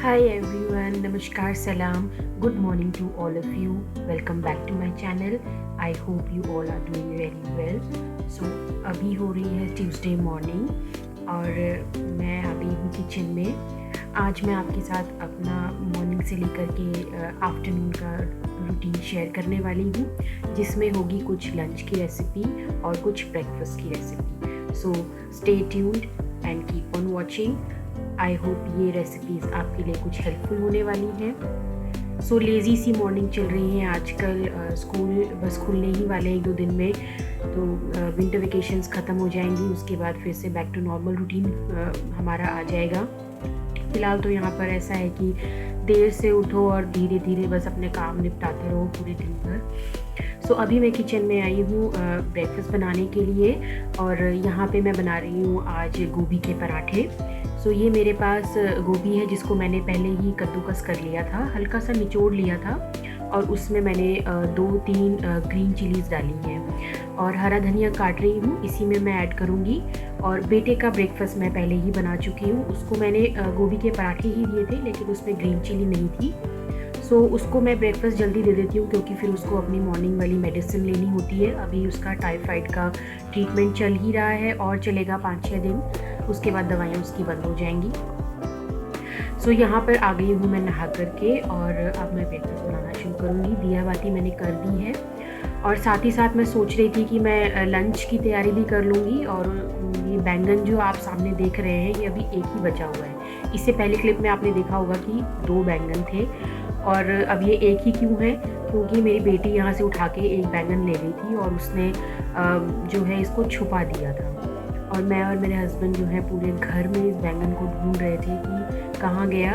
Hi everyone, Namaskar, Salam, good morning to all of you. Welcome back to my channel. I hope you all are doing very well. So अभी हो रही है Tuesday morning और मैं अभी हूँ kitchen में। आज मैं आपके साथ अपना मॉर्निंग से लेकर के आफ्टरनून का रूटीन शेयर करने वाली हूँ, जिसमें होगी कुछ लंच की रेसिपी और कुछ ब्रेकफास्ट की recipe. So stay tuned and keep on watching. I hope ये रेसिपीज़ आपके लिए कुछ हेल्पफुल होने वाली हैं। सो लेज़ी सी मॉर्निंग चल रही है आजकल। स्कूल बस खुलने ही वाले हैं 1-2 दिन में, तो विंटर वेकेशंस ख़त्म हो जाएंगी, उसके बाद फिर से बैक टू नॉर्मल रूटीन हमारा आ जाएगा। फ़िलहाल तो यहाँ पर ऐसा है कि देर से उठो और धीरे धीरे बस अपने काम निपटाते रहो पूरे दिन भर। सो अभी मैं किचन में आई हूँ ब्रेकफास्ट बनाने के लिए, और यहाँ पे मैं बना रही हूँ आज गोभी के पराठे। सो ये मेरे पास गोभी है जिसको मैंने पहले ही कद्दूकस कर लिया था, हल्का सा निचोड़ लिया था, और उसमें मैंने 2-3 ग्रीन चिलीज़ डाली हैं और हरा धनिया काट रही हूँ, इसी में मैं ऐड करूँगी। और बेटे का ब्रेकफास्ट मैं पहले ही बना चुकी हूँ, उसको मैंने गोभी के पराठे ही दिए थे, लेकिन उसमें ग्रीन चिली नहीं थी। सो उसको मैं ब्रेकफास्ट जल्दी दे देती हूँ क्योंकि फिर उसको अपनी मॉर्निंग वाली मेडिसिन लेनी होती है। अभी उसका टाइफाइड का ट्रीटमेंट चल ही रहा है और चलेगा 5-6 दिन, उसके बाद दवाइयाँ उसकी बंद हो जाएंगी। सो यहाँ पर आ गई हूँ मैं नहा करके, और अब मैं ब्रेकफास्ट बनाना शुरू करूँगी। दिया बाती मैंने कर दी है, और साथ ही साथ मैं सोच रही थी कि मैं लंच की तैयारी भी कर लूँगी। और ये बैंगन जो आप सामने देख रहे हैं, ये अभी एक ही बचा हुआ है। इससे पहले क्लिप में आपने देखा होगा कि 2 बैंगन थे, और अब ये एक ही क्यों है, क्योंकि मेरी बेटी यहाँ से उठा के एक बैंगन ले गई थी और उसने जो है इसको छुपा दिया था। और मैं और मेरे हस्बैंड जो है पूरे घर में इस बैंगन को ढूंढ रहे थे कि कहाँ गया।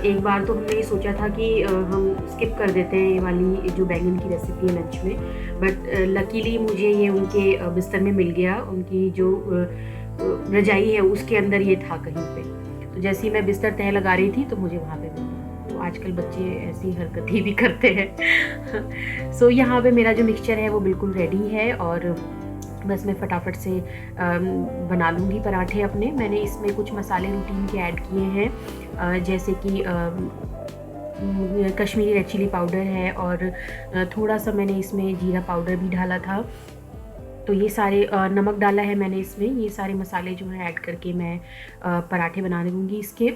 एक बार तो हमने ये सोचा था कि हम स्किप कर देते हैं ये वाली जो बैंगन की रेसिपी है लंच में, बट लकीली मुझे ये उनके बिस्तर में मिल गया। उनकी जो रजाई है उसके अंदर ये था कहीं पे, तो जैसे ही मैं बिस्तर तह लगा रही थी तो मुझे वहाँ पे मिल गया। तो आजकल बच्चे ऐसी हरकतें भी करते हैं। सो यहाँ पे मेरा जो मिक्सचर है वो बिल्कुल रेडी है, और बस मैं फटाफट से बना लूँगी पराठे अपने। मैंने इसमें कुछ मसाले रूटीन के ऐड किए हैं, जैसे कि कश्मीरी रेड चिली पाउडर है, और थोड़ा सा मैंने इसमें जीरा पाउडर भी डाला था। तो ये सारे नमक डाला है मैंने इसमें। ये सारे मसाले जो हैं ऐड करके मैं पराठे बना दूँगी इसके।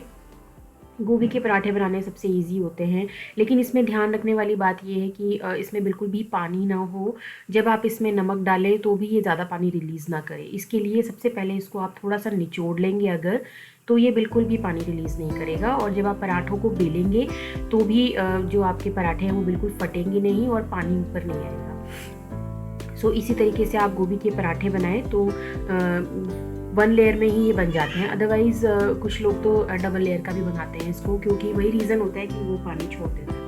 गोभी के पराठे बनाने सबसे इजी होते हैं, लेकिन इसमें ध्यान रखने वाली बात ये है कि इसमें बिल्कुल भी पानी ना हो। जब आप इसमें नमक डालें तो भी ये ज़्यादा पानी रिलीज़ ना करे। इसके लिए सबसे पहले इसको आप थोड़ा सा निचोड़ लेंगे अगर, तो ये बिल्कुल भी पानी रिलीज़ नहीं करेगा। और जब आप पराठों को बेलेंगे तो भी जो आपके पराठे हैं वो बिल्कुल फटेंगे नहीं और पानी ऊपर नहीं आएगा। सो इसी तरीके से आप गोभी के पराठे बनाएं तो 1 लेयर में ही ये बन जाते हैं। अदरवाइज़ कुछ लोग तो डबल लेयर का भी बनाते हैं इसको, क्योंकि वही रीज़न होता है कि वो पानी छोड़ देता है।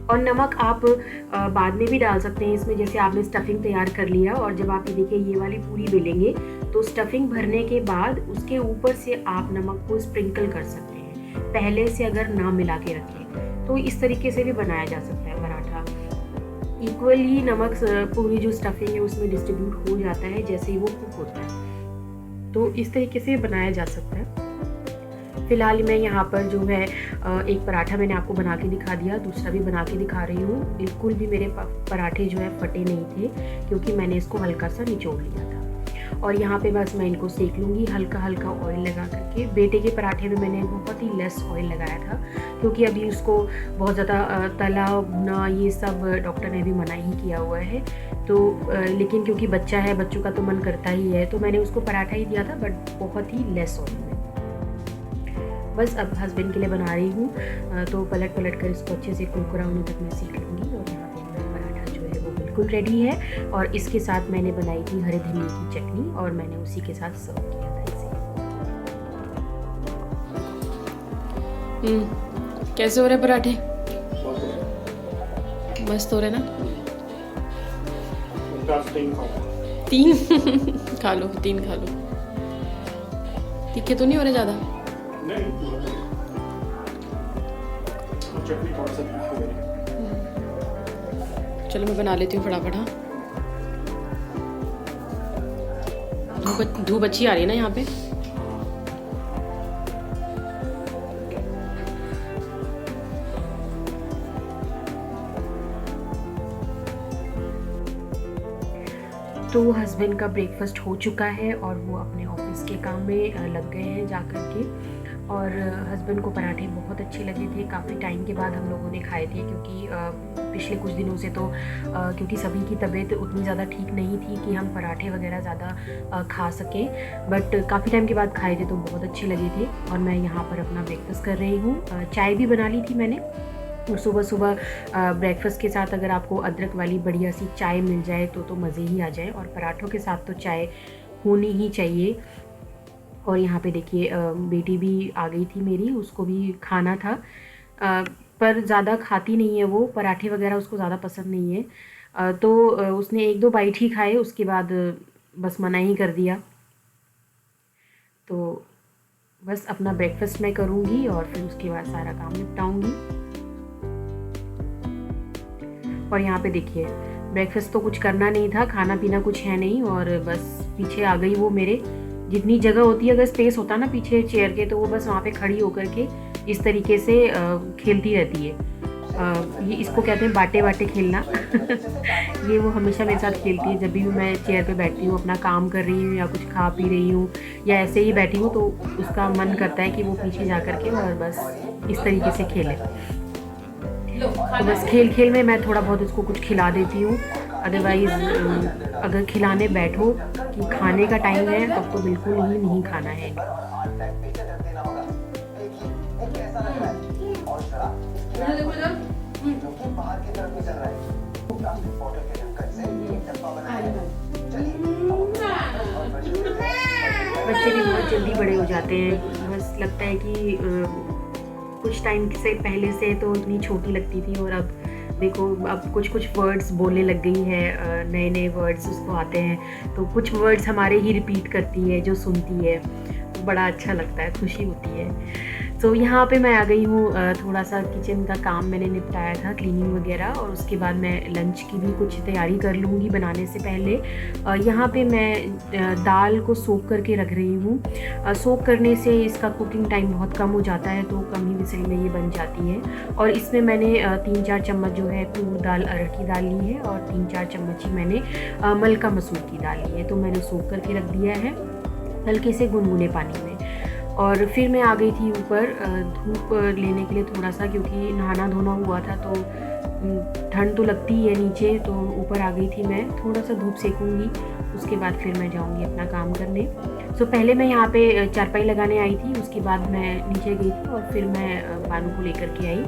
और नमक आप बाद में भी डाल सकते हैं इसमें। जैसे आपने स्टफिंग तैयार कर लिया, और जब आप ये देखिए ये वाली पूरी बेलेंगे तो स्टफिंग भरने के बाद उसके ऊपर से आप नमक को स्प्रिंकल कर सकते हैं, पहले से अगर ना मिला के रखें तो इस तरीके से भी बनाया जा सकता है पराठा। इक्वली नमक पूरी जो स्टफिंग है उसमें डिस्ट्रीब्यूट हो जाता है जैसे ही वो कुक होता है, तो इस तरीके से बनाया जा सकता है। फ़िलहाल मैं यहाँ पर जो है एक पराठा मैंने आपको बना के दिखा दिया, दूसरा भी बना के दिखा रही हूँ। बिल्कुल भी मेरे पराठे जो है फटे नहीं थे, क्योंकि मैंने इसको हल्का सा निचोड़ लिया था। और यहाँ पे बस मैं इनको सेक लूँगी हल्का हल्का ऑयल लगा करके। बेटे के पराठे में मैंने बहुत ही लेस ऑयल लगाया था, क्योंकि अभी उसको बहुत ज़्यादा तला भुना ये सब डॉक्टर ने भी मना ही किया हुआ है। तो लेकिन क्योंकि बच्चा है, बच्चों का तो मन करता ही है, तो मैंने उसको पराठा ही दिया था, बट बहुत ही लेस ऑयल में। बस अब हस्बैंड के लिए बना रही हूँ, तो पलट कर इसको अच्छे से कुरकुरा होने तक मैं सीख लूँगी। और यहाँ पे मेरा पराठा जो है वो बिल्कुल रेडी है, और इसके साथ मैंने बनाई थी हरे धनिया की चटनी, और मैंने उसी के साथ सर्व किया था इसे। कैसे हो रहे पराठे? मस्त हो रहे ना? 3 खा लो, 3 खा लो। तीखे तो नहीं हो रहे ज़्यादा? चलो मैं बना लेती हूँ फटाफट। हाँ, धूप अच्छी आ रही है ना यहाँ पे। तो हस्बैंड का ब्रेकफास्ट हो चुका है और वो अपने ऑफिस के काम में लग गए हैं जा कर के। और हस्बैंड को पराठे बहुत अच्छे लगे थे। काफ़ी टाइम के बाद हम लोगों ने खाए थे, क्योंकि पिछले कुछ दिनों से तो क्योंकि सभी की तबीयत उतनी ज़्यादा ठीक नहीं थी कि हम पराठे वगैरह ज़्यादा खा सकें, बट काफ़ी टाइम के बाद खाए थे तो बहुत अच्छे लगे थे। और मैं यहाँ पर अपना ब्रेकफास्ट कर रही हूँ। चाय भी बना ली थी मैंने। और सुबह सुबह ब्रेकफास्ट के साथ अगर आपको अदरक वाली बढ़िया सी चाय मिल जाए तो मज़े ही आ जाए। और पराठों के साथ तो चाय होनी ही चाहिए। और यहाँ पे देखिए बेटी भी आ गई थी मेरी, उसको भी खाना था, पर ज़्यादा खाती नहीं है वो, पराठे वगैरह उसको ज़्यादा पसंद नहीं है। तो उसने 1-2 बाइट ही खाए, उसके बाद बस मना ही कर दिया। तो बस अपना ब्रेकफास्ट मैं करूँगी और फिर उसके बाद सारा काम निपटाऊँगी। और यहाँ पे देखिए ब्रेकफास्ट तो कुछ करना नहीं था, खाना पीना कुछ है नहीं, और बस पीछे आ गई वो मेरे। जितनी जगह होती है, अगर स्पेस होता ना पीछे चेयर के, तो वो बस वहाँ पे खड़ी होकर के इस तरीके से खेलती रहती है। ये इसको कहते हैं बाटे बाटे खेलना। ये वो हमेशा मेरे साथ खेलती है। जब भी मैं चेयर पे बैठती हूँ, अपना काम कर रही हूँ या कुछ खा पी रही हूँ या ऐसे ही बैठी हूँ, तो उसका मन करता है कि वो पीछे जा कर के और बस इस तरीके से खेले। तो बस खेल खेल में मैं थोड़ा बहुत उसको कुछ खिला देती हूँ। अदरवाइज़ अगर खिलाने बैठो कि खाने का टाइम है तब तो बिल्कुल ही नहीं खाना है। बच्चे भी बहुत जल्दी बड़े हो जाते हैं। बस लगता है कि कुछ टाइम से पहले से तो इतनी छोटी लगती थी, और अब देखो अब कुछ कुछ वर्ड्स बोलने लग गई है, नए नए वर्ड्स उसको आते हैं। तो कुछ वर्ड्स हमारे ही रिपीट करती है जो सुनती है, तो बड़ा अच्छा लगता है, खुशी होती है। तो यहाँ पे मैं आ गई हूँ। थोड़ा सा किचन का काम मैंने निपटाया था, क्लीनिंग वगैरह, और उसके बाद मैं लंच की भी कुछ तैयारी कर लूँगी बनाने से पहले। यहाँ पे मैं दाल को सोक करके रख रही हूँ। सोक करने से इसका कुकिंग टाइम बहुत कम हो जाता है, तो कम ही विसल में ये बन जाती है। और इसमें मैंने 3-4 चम्मच जो है तूर दाल, अरहर की दाल ली है, और 3-4 चम्मच ही मैंने मलका मसूर की दाल ली है। तो मैंने सोक करके रख दिया है हल्के से गुनगुने पानी में। और फिर मैं आ गई थी ऊपर धूप लेने के लिए थोड़ा सा, क्योंकि नहाना धोना हुआ था तो ठंड तो लगती ही है नीचे, तो ऊपर आ गई थी मैं। थोड़ा सा धूप सेकूंगी, उसके बाद फिर मैं जाऊंगी अपना काम करने। सो पहले मैं यहाँ पे चारपाई लगाने आई थी, उसके बाद मैं नीचे गई थी और फिर मैं बानू को लेकर के आई।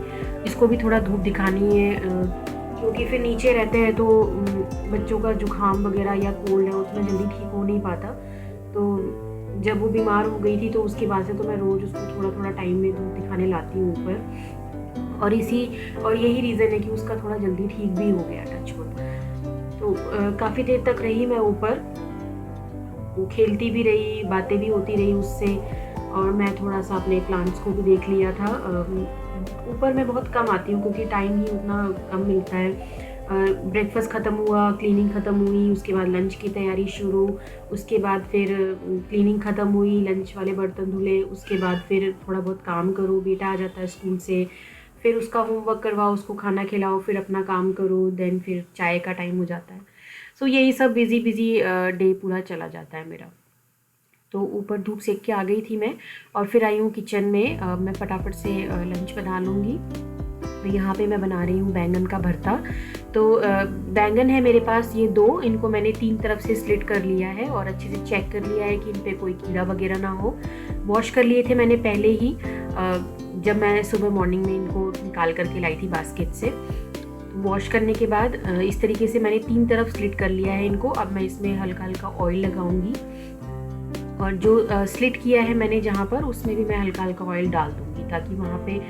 इसको भी थोड़ा धूप दिखानी है, क्योंकि फिर नीचे रहते हैं तो बच्चों का जुकाम वगैरह या कोल्ड है उसमें जल्दी ठीक हो नहीं पाता। तो जब वो बीमार हो गई थी तो उसके बाद से तो मैं रोज़ उसको थोड़ा थोड़ा टाइम में धूप दिखाने लाती हूँ ऊपर, और यही रीज़न है कि उसका थोड़ा जल्दी ठीक भी हो गया, टचवुड। तो काफ़ी देर तक रही मैं ऊपर, खेलती भी रही, बातें भी होती रही उससे, और मैं थोड़ा सा अपने प्लांट्स को भी देख लिया था। ऊपर मैं बहुत कम आती हूँ क्योंकि टाइम ही उतना कम मिलता है। ब्रेकफास्ट ख़त्म हुआ, क्लीनिंग ख़त्म हुई, उसके बाद लंच की तैयारी शुरू, उसके बाद फिर क्लीनिंग ख़त्म हुई, लंच वाले बर्तन धुले, उसके बाद फिर थोड़ा बहुत काम करो, बेटा आ जाता है स्कूल से, फिर उसका होमवर्क करवाओ, उसको खाना खिलाओ, फिर अपना काम करो, देन फिर चाय का टाइम हो जाता है। सो यही सब बिज़ी डे पूरा चला जाता है मेरा। तो ऊपर धूप सेक के आ गई थी मैं, और फिर आई हूँ किचन में। मैं फटाफट से लंच बना लूँगी। यहाँ पे मैं बना रही हूँ बैंगन का भरता। तो बैंगन है मेरे पास ये 2, इनको मैंने 3 तरफ से स्लिट कर लिया है और अच्छे से चेक कर लिया है कि इन पे कोई कीड़ा वगैरह ना हो। वॉश कर लिए थे मैंने पहले ही, जब मैं सुबह मॉर्निंग में इनको निकाल करके लाई थी बास्केट से। वॉश करने के बाद इस तरीके से मैंने 3 तरफ स्लिट कर लिया है इनको। अब मैं इसमें हल्का हल्का ऑयल लगाऊंगी, और जो स्लिट किया है मैंने जहाँ पर, उसमें भी मैं हल्का हल्का ऑयल डाल दूँगी, ताकि वहाँ पे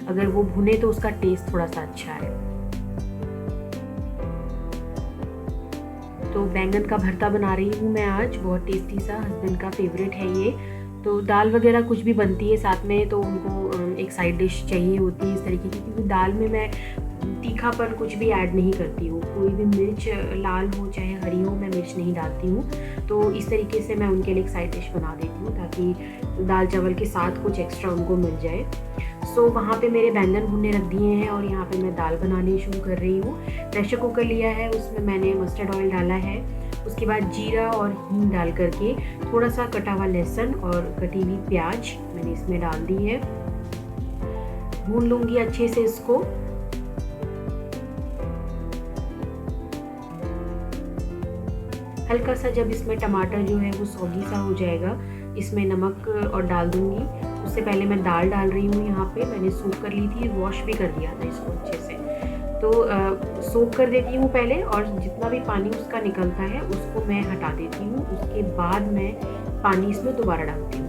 अगर वो भुने तो उसका टेस्ट थोड़ा सा अच्छा है। तो बैंगन का भरता बना रही हूँ मैं आज, बहुत टेस्टी सा, हस्बैंड का फेवरेट है ये। तो दाल वगैरह कुछ भी बनती है साथ में तो उनको एक साइड डिश चाहिए होती है इस तरीके की, क्योंकि दाल में मैं तीखापन कुछ भी ऐड नहीं करती हूँ। कोई भी मिर्च लाल हो चाहे हरी हो, मैं मिर्च नहीं डालती हूँ। तो इस तरीके से मैं उनके लिए एक साइड डिश बना देती हूँ, ताकि दाल चावल के साथ कुछ एक्स्ट्रा उनको मिल जाए। सो वहाँ पे मेरे बैंगन भुनने रख दिए हैं, और यहाँ पे मैं दाल बनाने शुरू कर रही हूँ। प्रेशर कुकर लिया है, उसमें मैंने मस्टर्ड ऑयल डाला है, उसके बाद जीरा और हींग डाल करके थोड़ा सा कटा हुआ लहसुन और कटी हुई प्याज मैंने इसमें डाल दी है। भून लूँगी अच्छे से इसको। हल्का सा जब इसमें टमाटर जो है वो सौगी सा हो जाएगा, इसमें नमक और डाल दूँगी। उससे पहले मैं दाल डाल रही हूँ। यहाँ पे मैंने सूख कर ली थी, वॉश भी कर दिया था इसको अच्छे से। तो सोक कर देती हूँ पहले, और जितना भी पानी उसका निकलता है उसको मैं हटा देती हूँ। उसके बाद मैं पानी इसमें दोबारा डालती हूँ।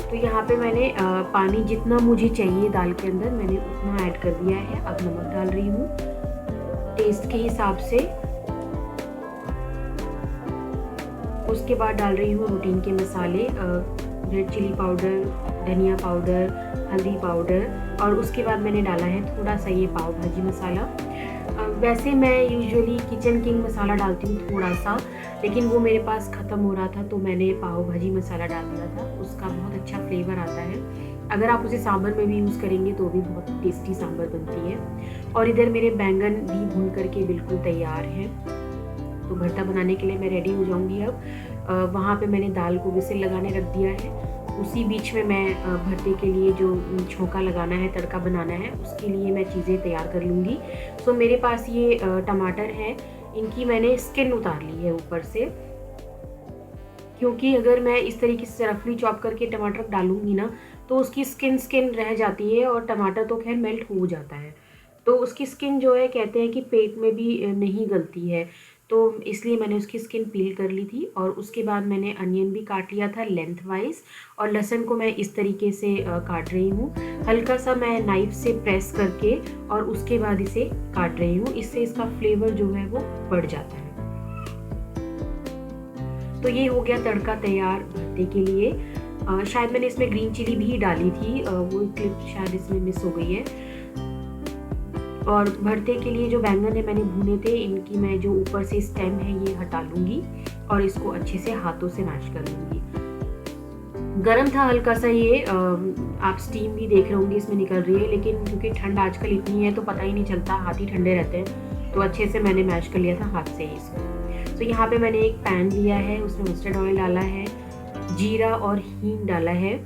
तो यहाँ पे मैंने पानी जितना मुझे चाहिए दाल के अंदर मैंने उतना ऐड कर दिया है। अब नमक डाल रही हूँ टेस्ट के हिसाब से। उसके बाद डाल रही हूँ रूटीन के मसाले, रेड चिली पाउडर, धनिया पाउडर, हल्दी पाउडर, और उसके बाद मैंने डाला है थोड़ा सा ये पाव भाजी मसाला। वैसे मैं यूजुअली किचन किंग मसाला डालती हूँ थोड़ा सा, लेकिन वो मेरे पास ख़त्म हो रहा था तो मैंने पाव भाजी मसाला डाल दिया था। उसका बहुत अच्छा फ्लेवर आता है। अगर आप उसे सांभर में भी यूज़ करेंगे तो भी बहुत टेस्टी सांभर बनती है। और इधर मेरे बैंगन भी भून करके बिल्कुल तैयार हैं, तो भरता बनाने के लिए मैं रेडी हो जाऊंगी। अब वहाँ पे मैंने दाल को विसिल लगाने रख दिया है। उसी बीच में मैं भरते के लिए जो छोंका लगाना है, तड़का बनाना है, उसके लिए मैं चीज़ें तैयार कर लूँगी। सो मेरे पास ये टमाटर है, इनकी मैंने स्किन उतार ली है ऊपर से, क्योंकि अगर मैं इस तरीके से रफली चॉप करके टमाटर डालूँगी ना तो उसकी स्किन रह जाती है, और टमाटर तो खैर मेल्ट हो जाता है, तो उसकी स्किन जो है कहते हैं कि पेट में भी नहीं गलती है, तो इसलिए मैंने उसकी स्किन पील कर ली थी। और उसके बाद मैंने अनियन भी काट लिया था लेंथ वाइज, और लहसुन को मैं इस तरीके से काट रही हूँ। हल्का सा मैं नाइफ से प्रेस करके और उसके बाद इसे काट रही हूँ, इससे इसका फ्लेवर जो है वो बढ़ जाता है। तो ये हो गया तड़का तैयार भरते के लिए। शायद मैंने इसमें ग्रीन चिली भी डाली थी, वो क्लिप शायद इसमें मिस हो गई है। और भरते के लिए जो बैंगन है मैंने भुने थे, इनकी मैं जो ऊपर से स्टेम है ये हटा लूँगी और इसको अच्छे से हाथों से मैश कर लूँगी। गरम था हल्का सा ये, आप स्टीम भी देख रहे होंगे इसमें निकल रही है, लेकिन क्योंकि ठंड आजकल इतनी है तो पता ही नहीं चलता, हाथ ही ठंडे रहते हैं, तो अच्छे से मैंने मैश कर लिया था हाथ से ही इसको। तो यहाँ पे मैंने एक पैन लिया है, उसमें मस्टर्ड ऑयल डाला है, जीरा और हींग डाला है।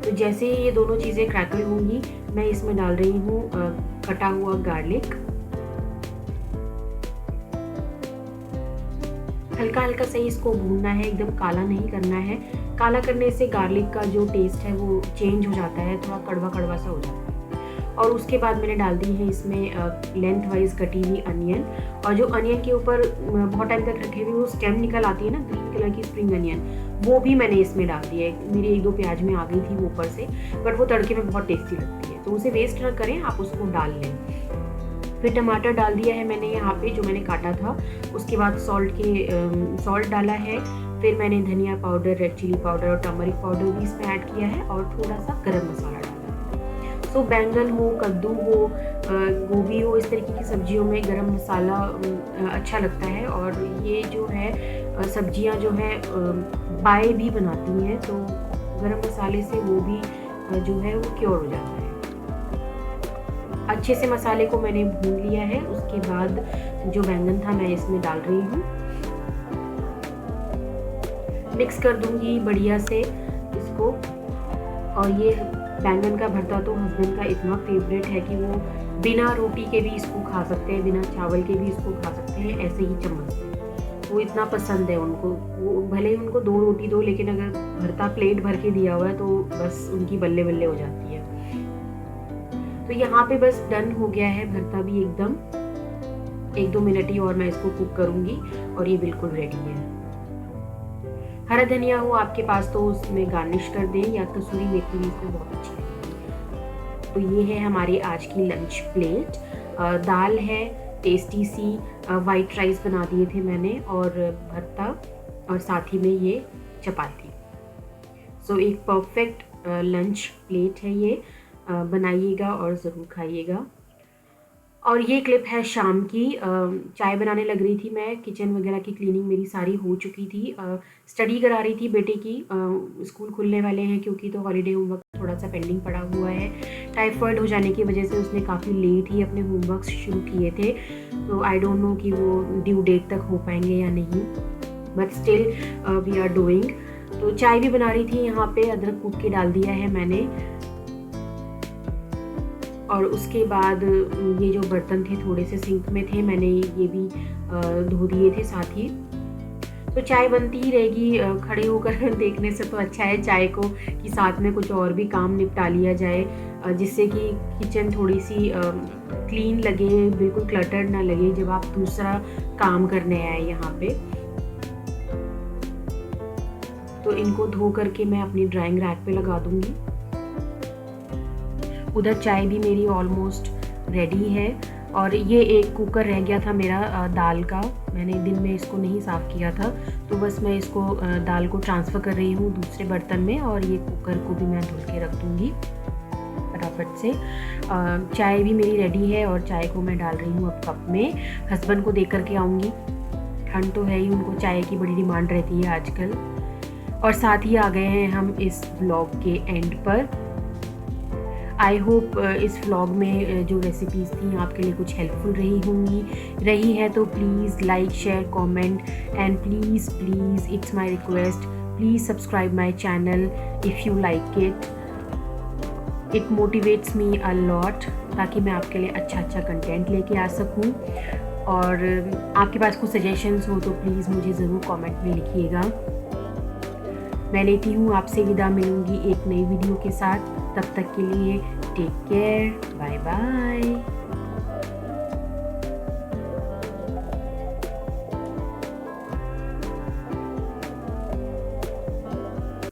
तो जैसे ही ये दोनों चीज़ें क्रैकल होंगी मैं इसमें डाल रही हूँ कटा हुआ गार्लिक। हल्का हल्का से इसको भूनना है, एकदम काला नहीं करना है। काला करने से गार्लिक का जो टेस्ट है वो चेंज हो जाता है, थोड़ा कड़वा कड़वा सा हो जाता है। और उसके बाद मैंने डाल दी है इसमें लेंथ वाइज कटी हुई अनियन, और जो अनियन के ऊपर बहुत टाइम तक रखे हुए वो स्टेम निकल आती है ना, ग्रीन कलर की स्प्रिंग अनियन, वो भी मैंने इसमें डाल दिया है। मेरी 1-2 प्याज में आ गई थी वो ऊपर से, बट वो तड़के में बहुत टेस्टी लगती है, तो उसे वेस्ट ना करें, आप उसको डाल लें। फिर टमाटर डाल दिया है मैंने यहाँ पे जो मैंने काटा था। उसके बाद सॉल्ट डाला है। फिर मैंने धनिया पाउडर, रेड चिली पाउडर और टर्मरिक पाउडर भी इसमें ऐड किया है, और थोड़ा सा गरम मसाला डाला है। सो बैंगन हो, कद्दू हो, गोभी हो, इस तरीके की सब्जियों में गरम मसाला अच्छा लगता है। और ये जो है सब्जियां जो है बाएं भी बनाती हैं, तो गरम मसाले से वो भी जो है वो क्योर हो जाता है। अच्छे से मसाले को मैंने भून लिया है। उसके बाद जो बैंगन था मैं इसमें डाल रही हूँ, मिक्स कर दूंगी बढ़िया से इसको। और ये बैंगन का भरता तो हस्बैंड का इतना फेवरेट है कि वो बिना रोटी के भी इसको खा सकते हैं, बिना चावल के भी इसको खा सकते हैं, ऐसे ही चम्मच से। वो इतना पसंद है उनको, वो भले ही उनको 2 रोटी दो, लेकिन अगर भरता प्लेट भर के दिया हुआ है तो बस उनकी बल्ले बल्ले हो जाती है। तो यहाँ पे बस डन हो गया है भरता भी एकदम। 1-2 मिनट ही और मैं इसको कुक करूँगी और ये बिल्कुल रेडी है। हरा धनिया हो आपके पास तो उसमें गार्निश कर दें, या कसूरी मेथी भी इसमें बहुत अच्छी लगती है। तो ये है हमारी आज की लंच प्लेट। दाल है टेस्टी सी, वाइट राइस बना दिए थे मैंने, और भरता, और साथ ही में ये चपाती। सो एक परफेक्ट लंच प्लेट है ये। बनाइएगा और ज़रूर खाइएगा। और ये क्लिप है शाम की। चाय बनाने लग रही थी मैं, किचन वगैरह की क्लीनिंग मेरी सारी हो चुकी थी। स्टडी करा रही थी बेटे की, स्कूल खुलने वाले हैं क्योंकि तो हॉलीडे होमवर्क थोड़ा सा पेंडिंग पड़ा हुआ है। टाइफाइड हो जाने की वजह से उसने काफ़ी लेट ही अपने होमवर्क्स शुरू किए थे, तो आई डोंट नो कि वो ड्यू डेट तक हो पाएंगे या नहीं, but still we are doing. तो चाय भी बना रही थी यहाँ पे, अदरक कूट के डाल दिया है मैंने। और उसके बाद ये जो बर्तन थे थोड़े से सिंक में थे, मैंने ये भी धो दिए थे साथ ही। तो चाय बनती ही रहेगी, खड़े होकर देखने से तो अच्छा है चाय को कि साथ में कुछ और भी काम निपटा लिया जाए, जिससे कि किचन थोड़ी सी क्लीन लगे, बिल्कुल क्लटर्ड ना लगे जब आप दूसरा काम करने आए यहाँ पे। तो इनको धो करके मैं अपनी ड्राइंग रैक पे लगा दूंगी। उधर चाय भी मेरी ऑलमोस्ट रेडी है। और ये एक कुकर रह गया था मेरा दाल का, मैंने दिन में इसको नहीं साफ़ किया था, तो बस मैं इसको दाल को ट्रांसफ़र कर रही हूँ दूसरे बर्तन में, और ये कुकर को भी मैं धुल के रख दूँगी फटाफट से। चाय भी मेरी रेडी है और चाय को मैं डाल रही हूँ अब कप में। हस्बैंड को दे करके आऊँगी, ठंड तो है ही, उनको चाय की बड़ी डिमांड रहती है आजकल। और साथ ही आ गए हैं हम इस व्लॉग के एंड पर। आई होप इस व्लॉग में जो रेसिपीज़ थी आपके लिए कुछ हेल्पफुल रही है तो please like, share, comment and please it's my request, please subscribe my channel if you like it. It motivates me a lot, ताकि मैं आपके लिए अच्छा कंटेंट लेके आ सकूं। और आपके पास कुछ सजेशंस हो तो प्लीज़ मुझे ज़रूर कमेंट में लिखिएगा। मैं लेती हूँ आपसे विदा, मिलूँगी एक नई वीडियो के साथ। तब तक के लिए टेक केयर, बाय बाय।